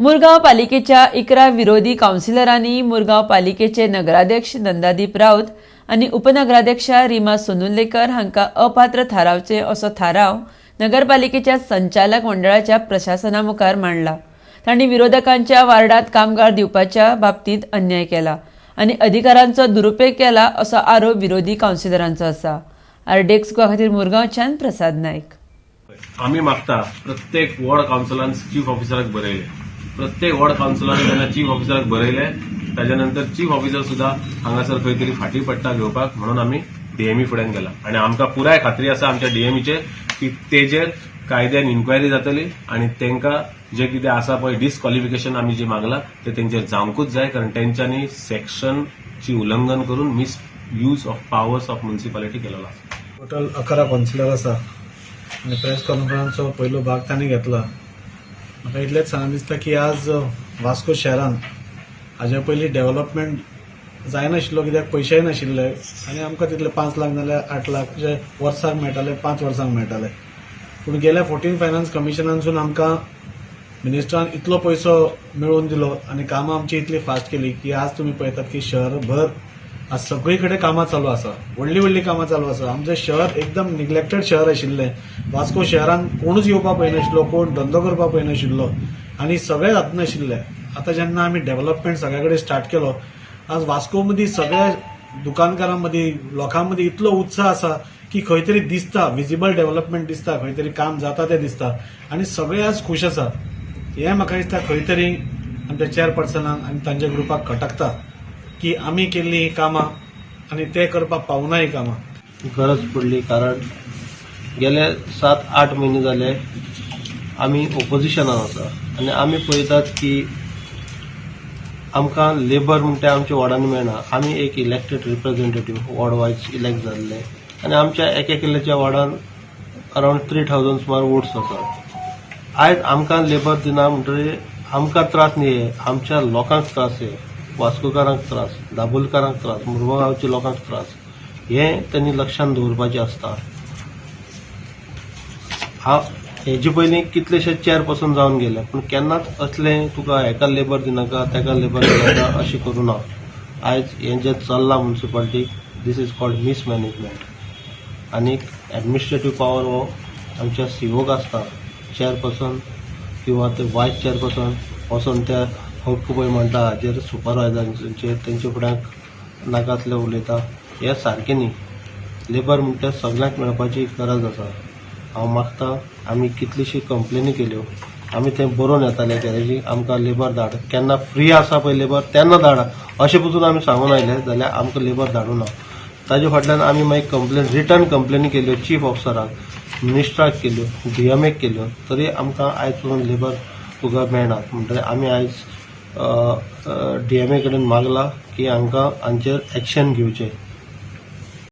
मुरगांव पालिकेच्या 11 विरोधी काउन्सिलरांनी मुरगांव पालिकेचे नगराध्यक्ष नंदादीप राऊत आणि उपनगराध्यक्षा रीमा सोनुलेकर हांका अपात्र थारावचे असो थाराव नगरपालिकेच्या संचालक मंडळाच्या प्रशासनामुखार मांडला। तांणी विरोधकांच्या वार्डात कामगार दिवपाच्या बाबतीत अन्याय केला आणि अधिकारांचो दुरुपयोग केला असो आरोप विरोधी काउन्सिलरांचो आसा। आरडेक्स खातीर मुरगांवच्यान प्रसाद नायक। आम्ही मागता प्रत्येक वॉर्ड काउन्सिलान चीफ ऑफिसराक बरयले, प्रत्येक वॉर्ड काउन्सिलान जेन्ना चीफ ऑफिसराक बरयले ताज्यानंतर चीफ ऑफिसर सुद्धा हांगासर खंय तरी फाटी पडटा घेवपाक म्हणून आम्ही डीएमई फुड्यान गेला आणि आमकां पुराय खात्री आसा आमच्या डीएमईचे की तेजेर कायद्यान इन्क्वायरी जातली आणि तांकां जे कितें आसा पळय डिस्क्वालिफिकेशन आमी जे मागला ते तेंचेर जावंकूच जाय, कारण तेंच्यांनी सेक्शनची उल्लंघन करून misuse of powers of municipality केलेलो आसा। टोटल 11 काउन्सिलर आसा आणि प्रेस कॉन्फरन्सचो पयलो भाग तांणी घेतला। म्हाका इतलेंच सांगून दिसता की आज वास्को शहरान हाजे पयलीं डेव्हलपमेंट जायनाशिल्लो, कित्याक पयशेय नाशिल्ले आनी आमकां तितले 5 लाख नाल्यार 8 लाख जे वर्साक मेळटाले 5 वर्सांक मेळटाले। पूण गेल्या 14 फायनान्स कमिशनानसून आमकां मिनिस्टरान इतलो पयसो मेळोवन दिलो आनी कामां आमची इतली फास्ट केली की आज तुमी पळयतात की शहरभर आज सगळी कडेन कामां चालू आसा, व्हडली व्हडली कामां चालू आसा। आमचें शहर एकदम निग्लेक्टेड शहर आशिल्लें। वास्को शहरान कोणूच येवपाक पळयनाशिल्लो, कोण धंदो करपाक पळयनाशिल्लो आनी सगळें जातनाशिल्लें। आतां जेन्ना आमी डेव्हलपमेंट सगळे कडेन स्टार्ट केलो, आज वास्को मदीं सगळ्या दुकानकारां मदीं लोकां मदीं इतलो उत्साह आसा की खंय तरी दिसता विजिबल डेव्हलपमेंट दिसता, खंय तरी काम जाता तें दिसता आनी सगळे आज खूश आसा। हें म्हाका दिसता खंय तरी आमच्या चेअरपर्सनाक आनी तांच्या ग्रुपाक खटकता की आमी केल्ली ही कामां आनी ते करपाक पावना ही कामां। गरज पडली कारण गेले 7-8 महिने जाले आमी ओपोजिशनान आसा आनी आमी पळयतात की आमकां लेबर म्हणटा आमच्या वॉर्डांनी मेळना। आमी एक elected representative ward wise elect जाल्ले आनी आमच्या एकेल्या वॉर्डान अराउंड 3000 सुमार वोट्स आसात। आयज आमकां लेबर दिना म्हणटकीर आमकां त्रास न्ही, आमच्या लोकांक त्रास आहे, वास्कोकारांक त्रास, दाबोलकारांक त्रास, मुरगांव गांवच्या लोकांक त्रास, हे त्यांनी लक्षांत दवरपाचें आसता। हेजे पयलीं कितलेशे चेअरपर्सन जावन गेले पूण केन्नाच असलें तुका हेका लेबर दिनाका तेका लेबर दिनाका अशें करूं ना। आयज हें जें चल्लां म्युनिसिपालिटीक दीस इज कॉल्ड मिसमॅनेजमेंट। आनी एडमिनिस्ट्रेटीव पावर हो आमच्या सीओक आसता, चेअरपर्सन किंवा ते वायस चेअरपर्सन वचून त्या हक्क पळय म्हणटा हाजेर सुपरवायझरांचेर तेंचे फुड्यान नाकातले उलयता, हें सारकें न्ही। लेबर म्हणटा सगळ्यांक मेळपाची गरज आसा। हांव मागता आमी कितलीशी कंप्लेनी केल्यो, आमी तें बरोवन येताले की आमकां लेबर धाड, केन्ना फ्री आसा पळय लेबर तेन्ना धाडा अशें पसून आमी सांगून आयले जाल्यार आमकां लेबर धाडूं ना। ताजे फाटल्यान आमी मागीर कंप्लेन रिटर्न कंप्लेनी केल्यो चीफ ऑफिसराक, मिनिस्टराक केल्यो, डीएमएक केल्यो, तरी आमकां आयज पसून लेबर तुका मेळनात। म्हणटकीर आमी आयज डीएमए कडेन मागला की हांकां हांचेर एक्शन घेवचें।